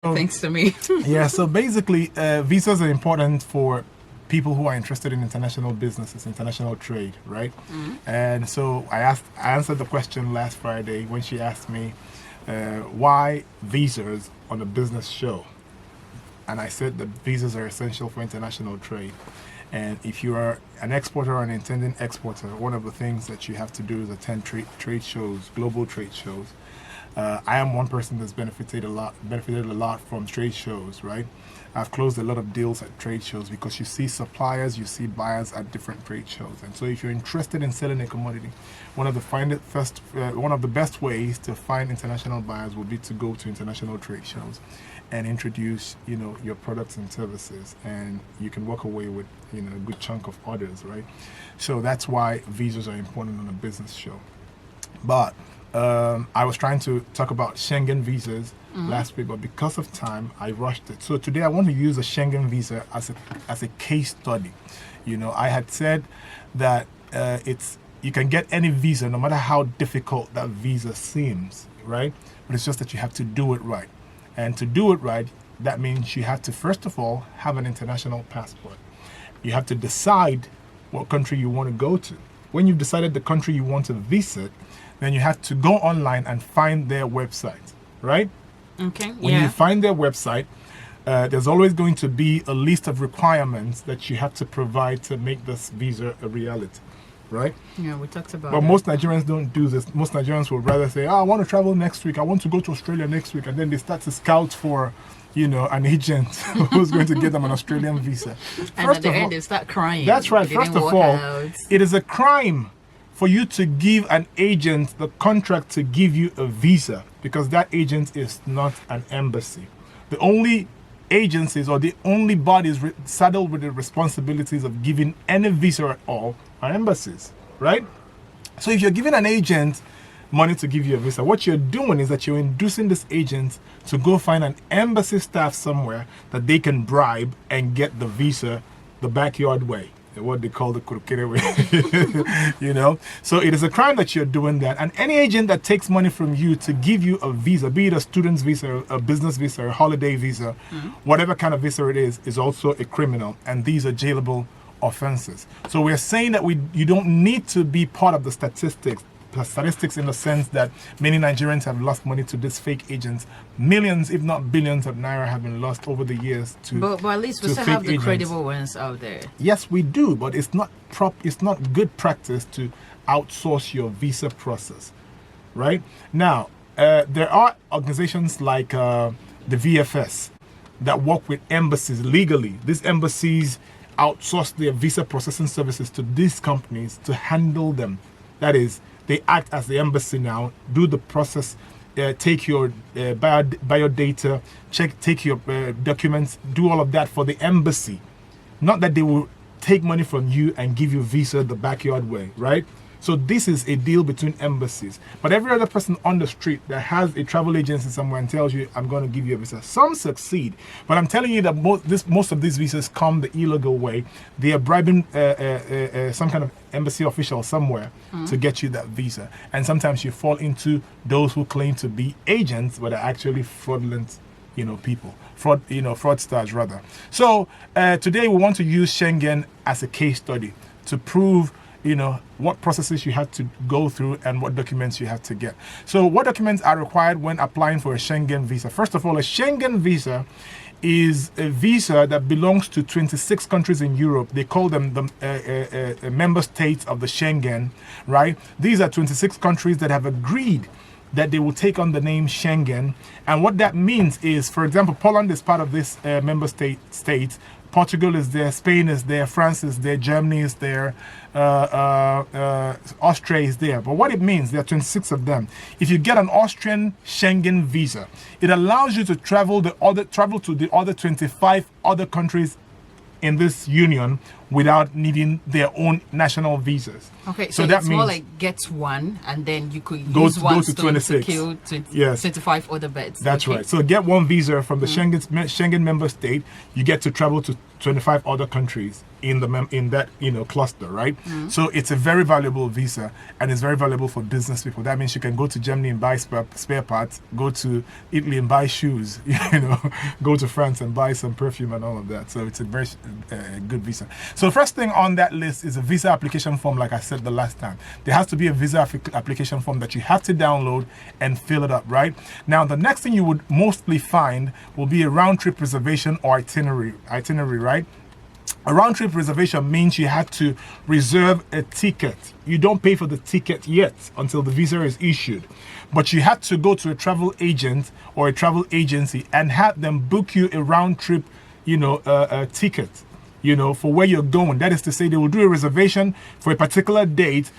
Thanks to me. Yeah, so basically, visas are important for people who are interested in international businesses, international trade, right? And so I answered the question last Friday when she asked me why visas on a business show. And I said that visas are essential for international trade. And if you are an exporter or an intending exporter, one of the things that you have to do is attend trade shows, global trade shows. I am one person that's benefited a lot from trade shows, right? I've closed a lot of deals at trade shows because you see suppliers, you see buyers at different trade shows. And so if you're interested in selling a commodity, one of the best ways to find international buyers would be to go to international trade shows and introduce, your products and services, and you can walk away with, a good chunk of orders, right? So that's why visas are important on a business show. But I was trying to talk about Schengen visas last week, but because of time, I rushed it. So today I want to use a Schengen visa as a case study. I had said that you can get any visa, no matter how difficult that visa seems, right? But it's just that you have to do it right. And to do it right, that means you have to, first of all, have an international passport. You have to decide what country you want to go to. When you've decided the country you want to visit, then you have to go online and find their website, right? Okay. When you find their website, there's always going to be a list of requirements that you have to provide to make this visa a reality, right? Yeah, we talked about But it. most Nigerians don't do this. Most Nigerians would rather say, I want to travel next week. I want to go to Australia next week. And then they start to scout for, an agent who's going to get them an Australian visa. And at the end, they start crying. That's right. It First didn't of work all, out. it is a crime for you to give an agent the contract to give you a visa, because that agent is not an embassy. The only agencies or the only bodies saddled with the responsibilities of giving any visa at all are embassies, right? So if you're giving an agent money to give you a visa, what you're doing is that you're inducing this agent to go find an embassy staff somewhere that they can bribe and get the visa the backyard way, what they call the kurukere way. So it is a crime that you're doing that. And any agent that takes money from you to give you a visa, be it a student's visa, a business visa, a holiday visa, whatever kind of visa it is also a criminal. And these are jailable offenses. So we're saying that you don't need to be part of the statistics in the sense that many Nigerians have lost money to these fake agents. Millions, if not billions of naira have been lost over the years to But at least we to still fake have the agents. credible ones out there. Yes, we do, but it's not good practice to outsource your visa process, right? Now, there are organizations like the VFS that work with embassies legally. These embassies outsource their visa processing services to these companies to handle them. That is, they act as the embassy now, do the process, take your bio data, take your documents, do all of that for the embassy. Not that they will take money from you and give you visa the backyard way, right? So this is a deal between embassies. But every other person on the street that has a travel agency somewhere and tells you, I'm going to give you a visa, some succeed. But I'm telling you that most of these visas come the illegal way. They are bribing some kind of embassy official somewhere to get you that visa. And sometimes you fall into those who claim to be agents, but are actually fraudulent people, fraudsters rather. So today we want to use Schengen as a case study to prove what processes you have to go through and what documents you have to get. So what documents are required when applying for a Schengen visa? First of all, a Schengen visa is a visa that belongs to 26 countries in Europe. They call them the member states of the Schengen, right? These are 26 countries that have agreed that they will take on the name Schengen. And what that means is, for example, Poland is part of this member states. Portugal is there, Spain is there, France is there, Germany is there, Austria is there. But what it means, there are 26 of them. If you get an Austrian Schengen visa, it allows you to travel to the other 25 other countries in this union without needing their own national visas. Okay, so that it's means more like get one, and then you could go use to- one go to stone 26. to kill Yes. 25 other birds. That's Okay. right. So get one visa from the Schengen member state, you get to travel to 25 other countries in that cluster, right? So it's a very valuable visa, and it's very valuable for business people. That means you can go to Germany and buy spare parts, go to Italy and buy shoes, go to France and buy some perfume and all of that. So it's a very good visa. So first thing on that list is a visa application form. Like I said the last time, there has to be a visa application form that you have to download and fill it up, right? Now the next thing you would mostly find will be a round trip reservation or itinerary, right? A round trip reservation means you have to reserve a ticket. You don't pay for the ticket yet until the visa is issued, but you have to go to a travel agent or a travel agency and have them book you a round trip, a ticket, for where you're going. That is to say, they will do a reservation for a particular date,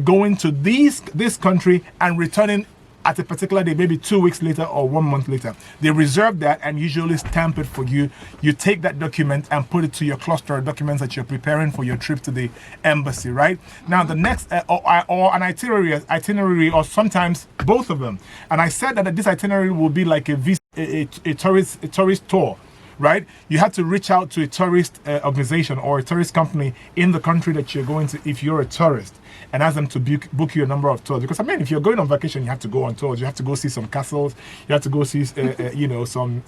going to this country and returning at a particular day, maybe 2 weeks later or 1 month later. They reserve that and usually stamp it for you. You take that document and put it to your cluster of documents that you're preparing for your trip to the embassy, right? Now, the next, or an itinerary, or sometimes both of them. And I said that this itinerary will be like a tourist tour, right? You have to reach out to a tourist organization or a tourist company in the country that you're going to, if you're a tourist, and ask them to book you a number of tours. Because if you're going on vacation, you have to go on tours. You have to go see some castles. You have to go see, some,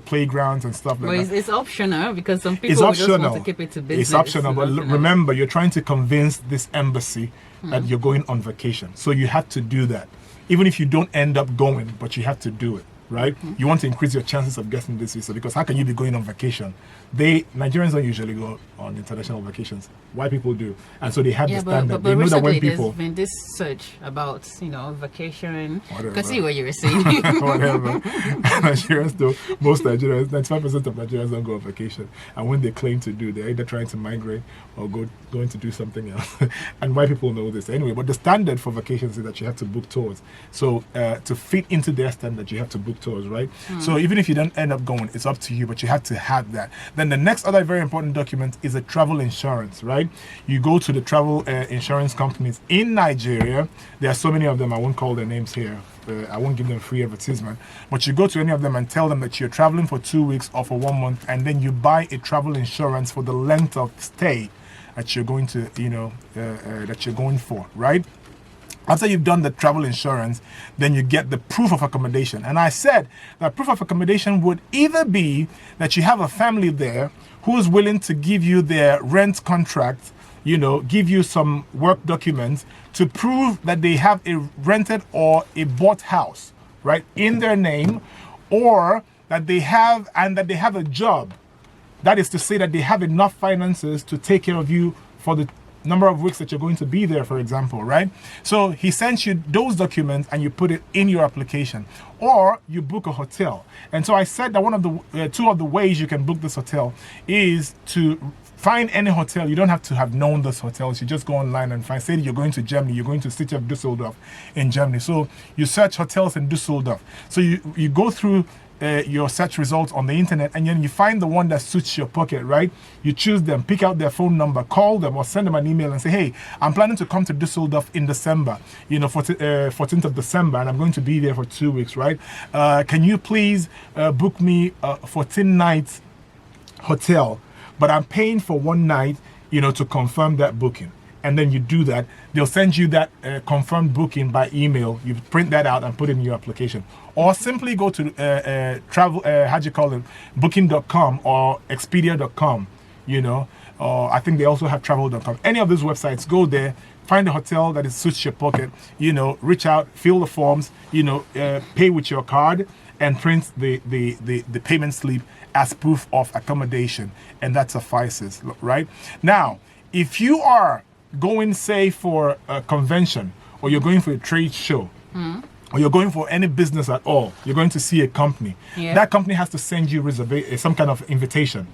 playgrounds and stuff like Well, that. it's optional, because some people It's just optional. want to keep it to business. It's optional, but remember, you're trying to convince this embassy that you're going on vacation. So you have to do that. Even if you don't end up going, but you have to do it, right? You want to increase your chances of getting this visa, because how can you be going on vacation? Nigerians don't usually go on international vacations. White people do. And so they have the standard. But they know that when recently people... there's been this search about, vacation. Whatever. Can see what you were saying. Whatever. Nigerians do. Most Nigerians, 95% of Nigerians don't go on vacation. And when they claim to do, they're either trying to migrate or going to do something else. And white people know this anyway. But the standard for vacations is that you have to book tours. So to fit into their standard, you have to book tours, right? So even if you don't end up going, it's up to you, but you have to have that. Then the next other very important document is a travel insurance, right? You go to the travel insurance companies in Nigeria. There are so many of them, I won't call their names here. I won't give them free advertisement. But you go to any of them and tell them that you're traveling for 2 weeks or for 1 month, and then you buy a travel insurance for the length of stay that you're going to, that you're going for, right? After you've done the travel insurance, then you get the proof of accommodation. And I said that proof of accommodation would either be that you have a family there who is willing to give you their rent contract, give you some work documents to prove that they have a rented or a bought house, right, in their name, or that they have a job. That is to say that they have enough finances to take care of you for the number of weeks that you're going to be there, for example, right? So he sends you those documents and you put it in your application, or you book a hotel. And so I said that one of the two of the ways you can book this hotel is to find any hotel. You don't have to have known those hotels. You just go online and find, say you're going to Germany, you're going to the city of Düsseldorf in Germany. So you search hotels in Düsseldorf. So you go through your search results on the internet, and then you find the one that suits your pocket, right? You choose them, pick out their phone number, call them, or send them an email and say, hey, I'm planning to come to Düsseldorf in December, 14th of December, and I'm going to be there for 2 weeks, right? Can you please book me a 14-night hotel, but I'm paying for 1 night, to confirm that booking. And then you do that. They'll send you that confirmed booking by email. You print that out and put it in your application. Or simply go to booking.com or expedia.com, or I think they also have travel.com. Any of those websites, go there, find a hotel that suits your pocket, reach out, fill the forms, pay with your card, and print the payment slip as proof of accommodation. And that suffices, right? Now, if you are going, say, for a convention, or you're going for a trade show, or you're going for any business at all, you're going to see a company. Yeah. That company has to send you some kind of invitation,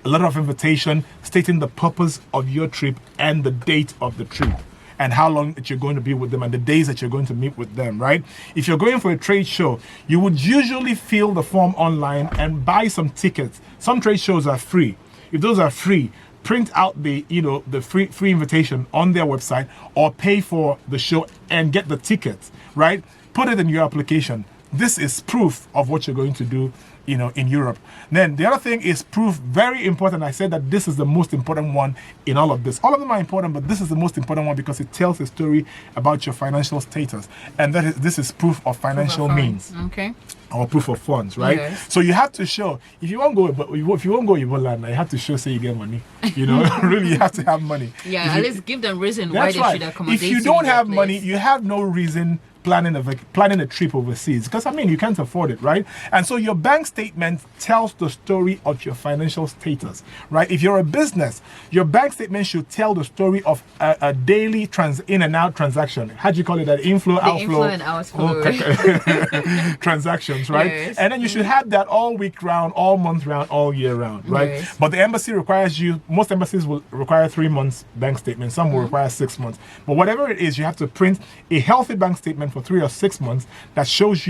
a letter of invitation stating the purpose of your trip and the date of the trip, and how long that you're going to be with them and the days that you're going to meet with them, right? If you're going for a trade show, you would usually fill the form online and buy some tickets. Some trade shows are free. If those are free, print out the the free invitation on their website, or pay for the show and get the tickets, right? Put it in your application. This is proof of what you're going to do, in Europe. Then the other thing is proof, very important. I said that this is the most important one in all of this. All of them are important, but this is the most important one because it tells a story about your financial status, and this is proof of financial means. Okay. Or proof of funds, right? Yes. So you have to show, if you won't go Ebola, you have to show, say you get money. Really, you have to have money. Yeah, at least give them reason why That's they right. should accommodate If you in don't their have place. money, you have no reason planning a trip overseas, because you can't afford it, right? And so your bank statement tells the story of your financial status, right? If you're a business, your bank statement should tell the story of a daily in and out transaction. How do you call it? That inflow, outflow, inflow and outflow. transactions, right? Yes. And then you should have that all week round, all month round, all year round, right? Yes. But the embassy requires most embassies will require 3 months bank statement. Some will require 6 months. But whatever it is, you have to print a healthy bank statement for 3 or 6 months that shows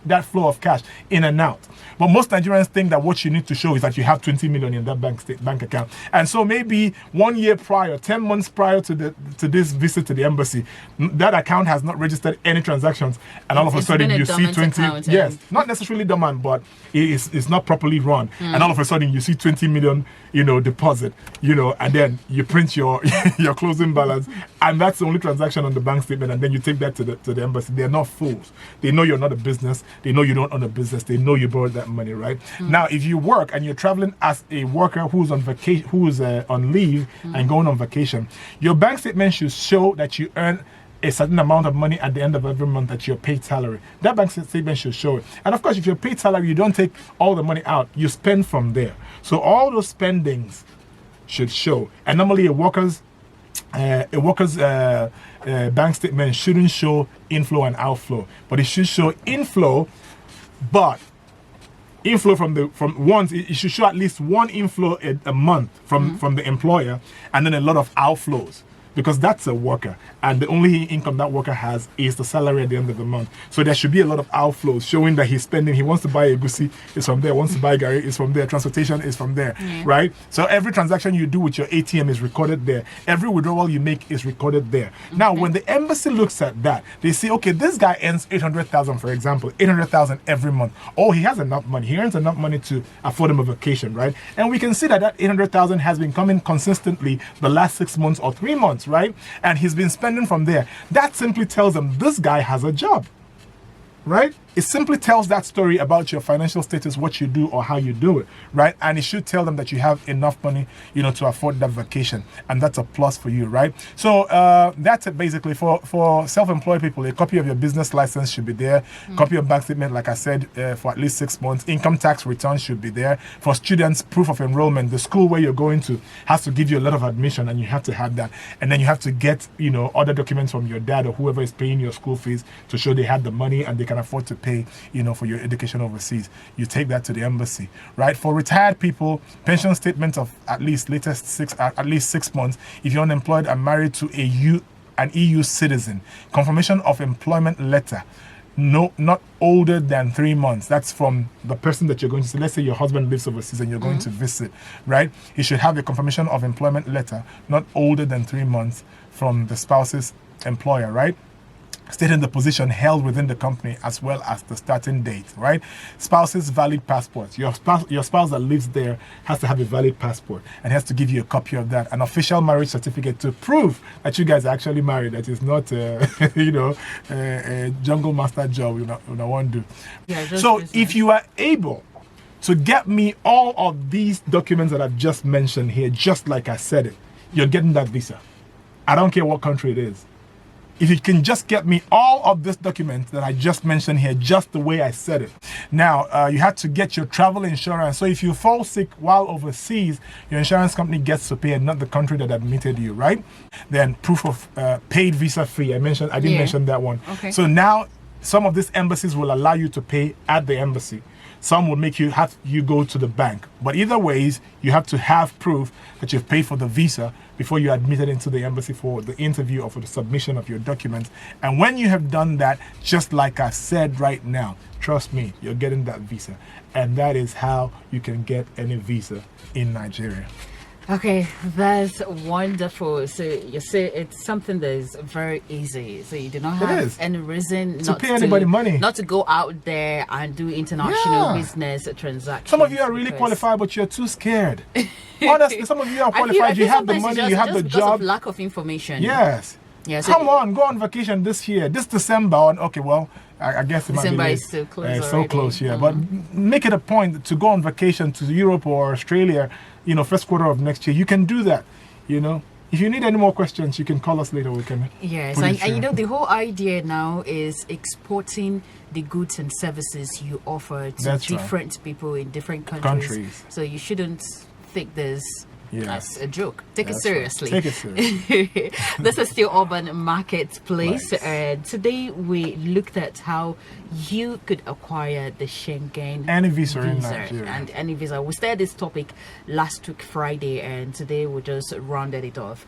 that flow of cash in and out. But most Nigerians think that what you need to show is that you have 20 million in that bank account. And so maybe 1 year prior, 10 months prior to this visit to the embassy, that account has not registered any transactions, and all of a sudden you see 20. Yes, not necessarily dormant, but it's not properly run. And all of a sudden you see 20 million, deposit, and then you print your your closing balance, and that's the only transaction on the bank statement, and then you take that to the embassy. They're not fools. They know you're not a business. They know you don't own a business. They know you borrowed that money, right? Now, if you work and you're traveling as a worker who's on vacation, who's on leave and going on vacation, your bank statement should show that you earn a certain amount of money at the end of every month, that you're paid salary. That bank statement should show it. And of course, if you're paid salary, you don't take all the money out. You spend from there. So all those spendings should show. And normally a worker's bank statement shouldn't show inflow and outflow, but it should show inflow, but inflow it should show at least one inflow a month from the employer, and then a lot of outflows, because that's a worker, and the only income that worker has is the salary at the end of the month. So there should be a lot of outflows showing that he's spending. He wants to buy a goosey, it's from there. Wants to buy Gary, it's from there. Transportation is from there, right? So every transaction you do with your ATM is recorded there. Every withdrawal you make is recorded there. Now, when the embassy looks at that, they say, okay, this guy earns 800,000, for example, 800,000 every month. Oh, he has enough money. He earns enough money to afford him a vacation, right? And we can see that 800,000 has been coming consistently the last 6 months or 3 months, right? And he's been spending from there. That simply tells them this guy has a job, right? It simply tells that story about your financial status, what you do or how you do it, right? And it should tell them that you have enough money, to afford that vacation, and that's a plus for you, right? So that's it basically. For self-employed people. A copy of your business license should be there. Copy of bank statement, like I said, for at least 6 months. Income tax return should be there. For students, proof of enrollment. The school where you're going to has to give you a lot of admission, and you have to have that. And then you have to get, other documents from your dad or whoever is paying your school fees to show they had the money and they can afford to pay, for your education overseas. You take that to the embassy, right? For retired people, pension statement of at least 6 months. If you're unemployed and married to an EU citizen, confirmation of employment letter, not older than 3 months. That's from the person that you're going to see. Let's say your husband lives overseas and you're going to visit, right? You should have a confirmation of employment letter, not older than 3 months, from the spouse's employer, right? Stating the position held within the company as well as the starting date, right? Spouse's valid passport. Your spouse that lives there has to have a valid passport and has to give you a copy of that. An official marriage certificate to prove that you guys are actually married. That is not, a jungle master job you don't want to do. Yeah, so if you are able to get me all of these documents that I've just mentioned here, just like I said it, you're getting that visa. I don't care what country it is. If you can just get me all of this document that I just mentioned here, just the way I said it. Now, you have to get your travel insurance. So if you fall sick while overseas, your insurance company gets to pay and not the country that admitted you, right? Then proof of paid visa free. I didn't mention that one. Okay. So now some of these embassies will allow you to pay at the embassy. Some will make you go to the bank. But either ways, you have to have proof that you've paid for the visa before you're admitted into the embassy for the interview or for the submission of your documents. And when you have done that, just like I said right now, trust me, you're getting that visa. And that is how you can get any visa in Nigeria. Okay, that's wonderful. So you say it's something that is very easy. So you do not It have is. any reason To not pay anybody money. not to go out there and do international Yeah. business transactions. Some of you are really because- qualified, but you're too scared. Honestly, some of you are I feel- I qualified. feel You have the sometimes it's money, you have just the because job. of lack of information. Yes. Yeah, so Come on, go on vacation this year, this December. Okay, well, I guess it might be December late. is so close It's so already. close, yeah. But make it a point to go on vacation to Europe or Australia, first quarter of next year. You can do that, If you need any more questions, you can call us later. We can. Yes, put it and through. the whole idea now is exporting the goods and services you offer to That's right. different people in different countries. Countries. So you shouldn't take this Yes. as a joke. Take That's it right. seriously. Take it seriously. This is still Urban Marketplace. Right. And today we looked at how you could acquire the Schengen Any visa in Nigeria. and any visa. We started this topic last week Friday, and today we just rounded it off.